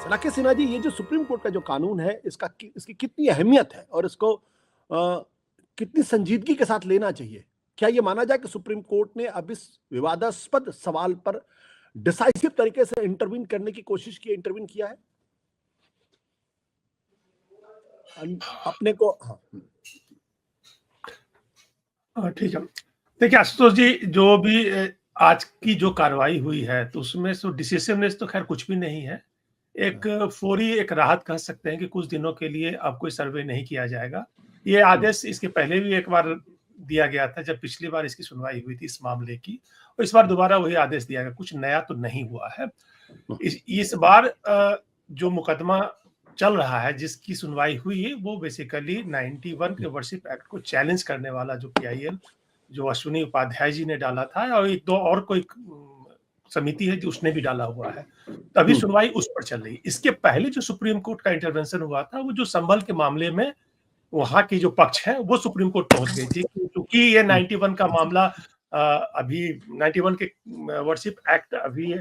राकेश सिन्हा जी, ये जो supreme court का जो कानून है, इसकी कितनी अहमियत है और इसको कितनी संजीदगी के साथ लेना चाहिए? क्या ये माना जाए कि सुप्रीम कोर्ट ने अब इस विवादास्पद सवाल पर डिसाइसिव तरीके से इंटरवीन करने की कोशिश की, इंटरवीन किया है? अपने को ठीक है। देखिए आशुतोष जी, जो भी आज की जो कार्रवाई हुई है तो उसमें तो डिसिसिवनेस तो खैर कुछ भी नहीं है। एक फौरी एक राहत कह सकते हैं कि कुछ दिनों के लिए अब कोई सर्वे नहीं किया जाएगा। ये आदेश इसके पहले भी एक बार दिया गया था, जब पिछली बार इसकी सुनवाई हुई थी इस मामले की, और इस बार दोबारा वही आदेश दिया गया। कुछ नया तो नहीं हुआ है। इस बार जो मुकदमा चल रहा है, जिसकी सुनवाई हुई, वो बेसिकली 91 के वर्शिप एक्ट को चैलेंज करने वाला जो पीआईएल जो अश्विनी उपाध्याय जी ने डाला था, और एक दो और कोई समिति है जो उसने भी डाला हुआ है। तभी सुनवाई उस पर चल रही है। इसके पहले जो सुप्रीम कोर्ट का इंटरवेंशन हुआ था, वो जो संभल के मामले में वहां की जो पक्ष है वो सुप्रीम कोर्ट पहुंच गई थी, क्योंकि ये 91 का मामला अभी 91 के वर्शिप एक्ट अभी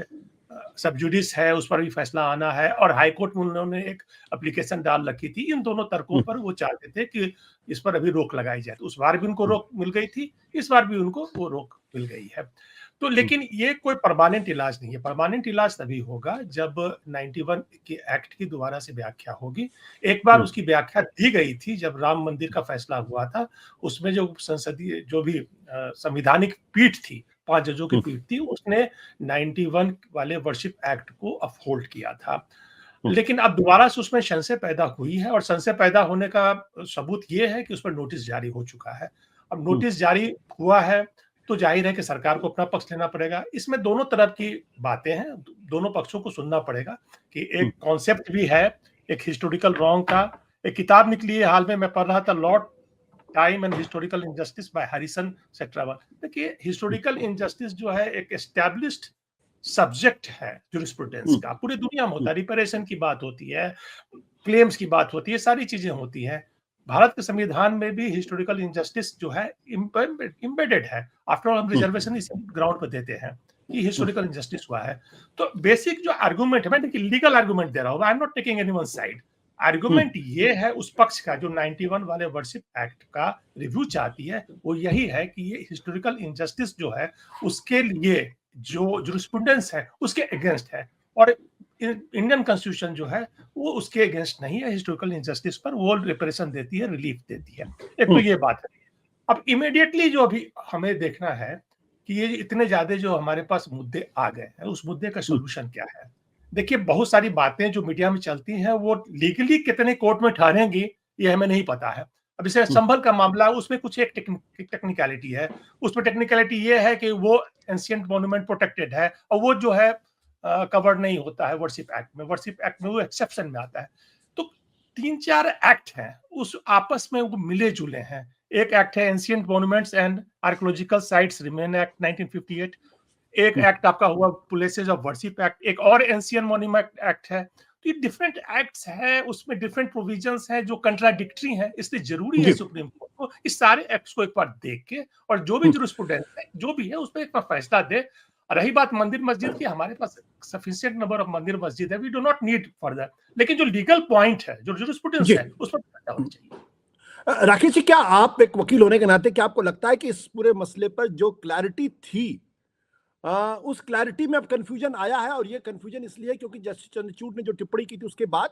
सब जुडिस है, उस पर भी फैसला आना है, और हाई कोर्ट में उन्होंने एक एप्लीकेशन डाल रखी थी। इन दोनों तर्कों पर वो चाहते थे कि इस पर अभी रोक लगाई जाए। उस बार भी उनको रोक मिल गई थी, इस बार भी उनको वो रोक मिल गई है। तो लेकिन ये कोई परमानेंट इलाज नहीं है। परमानेंट इलाज तभी होगा जब 91 के एक्ट की दोबारा से व्याख्या होगी। एक बार उसकी व्याख्या दी गई थी जब राम मंदिर का फैसला हुआ था। उसमें जो संसदीय जो भी संविधानिक पीठ थी, 5 जजों की पीठ थी, उसने 91 वाले वर्शिप एक्ट को अपहोल्ड किया था। लेकिन अब दोबारा से उसमें संशय पैदा हुई है, और संशय पैदा होने का सबूत ये है कि उस पर नोटिस जारी हो चुका है। अब नोटिस जारी हुआ है तो जाहिर है कि सरकार को अपना पक्ष लेना पड़ेगा। इसमें दोनों तरफ की बातें हैं, दोनों पक्षों को सुनना पड़ेगा कि एक कॉन्सेप्ट भी है, एक हिस्टोरिकल रॉन्ग का। एक किताब निकली है, हाल में मैं पढ़ रहा था, lord time and historical injustice by Harrison सेक्ट्रावन। देखिए, हिस्टोरिकल इनजस्टिस जो है एक एस्टैब्लिश्ड सब्जेक्ट है जुरिस्प्रूडेंस का, पूरी दुनिया में होता है। रिपेरेशन की बात होती है, क्लेम्स की बात होती है, सारी चीजें होती हैं। भारत के संविधान में भी हिस्टोरिकल इनजस्टिस जो है इम्बेडेड है। आफ्टर ऑल हम रिजर्वेशन इस ग्राउंड पर देते हैं कि हिस्टोरिकल इनजस्टिस हुआ है। तो बेसिक जो आर्गुमेंट है, मैं देखिए लीगल आर्गुमेंट दे रहा हूँ, I am not taking anyone side. Argument ये है उस पक्ष का जो 91 वाले वर्शिप एक्ट का रिव्यू चाहती है, वो यही है कि ये हिस्टोरिकल इनजस्टिस जो है उसके लिए जो जुरिस्प्रूडेंस है उसके अगेंस्ट है, और इंडियन कॉन्स्टिट्यूशन जो है वो उसके अगेंस्ट नहीं है। हिस्टोरिकल इनजस्टिस पर वो रिपरेशन देती है, रिलीफ देती है। एक तो ये बात है। अब इमीडिएटली जो अभी हमें देखना है कि ये इतने ज्यादा जो हमारे पास मुद्दे आ गए हैं, उस मुद्दे का सोल्यूशन क्या है। देखिए, बहुत सारी बातें जो मीडिया में चलती हैं वो लीगली कितने कोर्ट में ठहरेंगी ये हमें नहीं पता है। अब जैसे संभल का मामला, उसमें कुछ एक टेक्निकलिटी है। उसमें टेक्निकलिटी ये है कि वो एंशिएंट मॉन्यूमेंट प्रोटेक्टेड है, और वो जो है कवर्ड नहीं होता है वर्शिप एक्ट में। वर्शिप एक्ट में वो एक्सेप्शन में आता है। तो 3-4 एक्ट हैं, उस आपस में वो मिले जुले हैं। एक एक्ट है ancient monuments and archaeological sites remain act 1958। एक एक्ट आपका हुआ प्लेसेस ऑफ वर्शिप एक्ट, एक और एंशिएंट मॉन्यूमेंट एक्ट है। तो ये डिफरेंट एक्ट्स हैं, उसमें डिफरेंट प्रोविजंस हैं जो कंट्राडिक्टरी हैं। इसलिए जरूरी है सुप्रीम कोर्ट को इस सारे एक्ट्स को एक बार देख के, और जो भी जुरिस्प्रूडेंस है जो भी है उस पर एक बार फैसला दे। रही बात मंदिर मस्जिद की, हमारे पास सफिशिएंट नंबर ऑफ मंदिर मस्जिद है, we do not need further. लेकिन जो लीगल पॉइंट है, जो जुरिस्प्रूडेंस है, उस पर फैसला होना चाहिए। राकेश जी, क्या आप एक वकील होने के नाते क्या आपको लगता है कि इस पूरे मसले पर जो क्लैरिटी थी, उस क्लैरिटी में अब कंफ्यूजन आया है, और ये कंफ्यूजन इसलिए क्योंकि जस्टिस चंद्रचूड़ ने जो टिप्पणी की थी उसके बाद?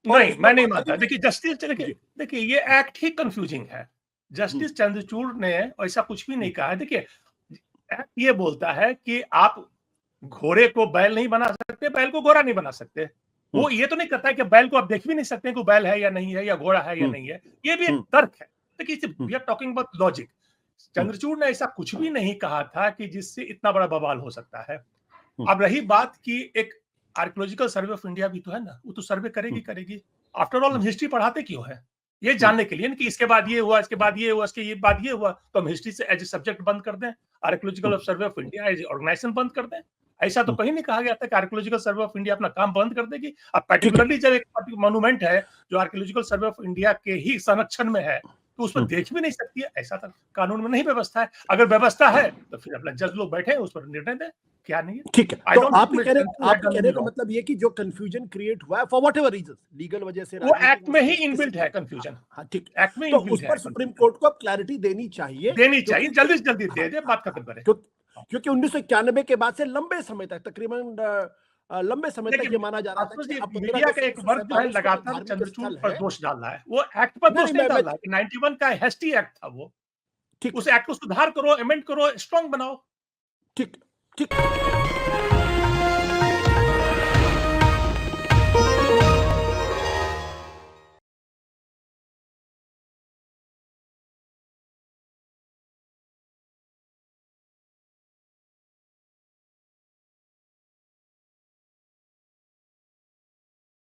नहीं, मैं नहीं मानता। देखिए जस्टिस, देखिए ये एक्ट ही कंफ्यूजिंग है। जस्टिस चंद्रचूड़ ने ऐसा कुछ भी नहीं कहा है। देखिए, एक्ट ये बोलता है कि आप घोड़े को बैल नहीं बना सकते, बैल को घोड़ा नहीं बना सकते। वो ये तो नहीं कहता है कि बैल को आप देख भी नहीं सकते कि बैल है या नहीं है, या घोड़ा है या नहीं है। ये भी एक तर्क है। देखिए, we are talking about logic. Chandrachud ने ऐसा कुछ भी नहीं कहा था कि जिससे इतना बड़ा बवाल हो सकता है। अब रही बात की एक आर्कियोलॉजिकल सर्वे ऑफ इंडिया भी तो है ना, वो तो सर्वे करेगी। आफ्टर ऑल हम हिस्ट्री पढ़ाते क्यों है? ये जानने के लिए कि इसके बाद ये हुआ, इसके बाद ये हुआ, इसके बाद ये हुआ, तो हम हिस्ट्री से एज ए सब्जेक्ट बंद कर दें, archaeological survey of India as organisation बंद कर दें। ऐसा तो कहीं नहीं कहा गया था कि आर्कियोलॉजिकल सर्वे ऑफ इंडिया अपना काम बंद कर देगी। अब पर्टिकुलरली जब एक मॉन्यूमेंट है जो आर्कियोलॉजिकल सर्वे ऑफ इंडिया के ही संरक्षण में है, तो उस पर देख भी नहीं सकती है। ऐसा तो कानून में नहीं व्यवस्था है। अगर व्यवस्था है तो फिर अपना जज लोग बैठे उस पर निर्णय दें, क्या नहीं है। ठीक है, आई तो डोंट आप think he it makes sense to write कहने डाउन का लॉ। मतलब ये कि जो कंफ्यूजन क्रिएट हुआ है फॉर व्हाटएवर रीजन, लीगल वजह से, वो राजनीतिक एक्ट में ही वजह से, इनबिल्ट है कंफ्यूजन, हाँ ठीक, एक्ट में तो इनबिल्ट उस पर है सुप्रीम कंफ्यूजन, कोर्ट को अब क्लैरिटी देनी चाहिए, देनी चाहिए, क्योंकि जल्दी से जल्दी दे दे, बात खत्म करें। क्योंकि 1991 के बाद से लंबे समय तक, तकरीबन लंबे समय तक देखिए ये माना जा रहा था आशुतोष कि जी, अपना मीडिया जो का एक वर्ग जो है 347 जो लगातार धार्मिक चंद्रचूड़ स्थल पर है, दोष डाल रहा है। वो एक्ट पर दोष नहीं नहीं, डाल रहा है कि 91 का हेस्टी एक्ट था वो। ठीक उस एक्ट को सुधार करो, अमेंड करो, स्ट्रांग बनाओ। ठीक ठीक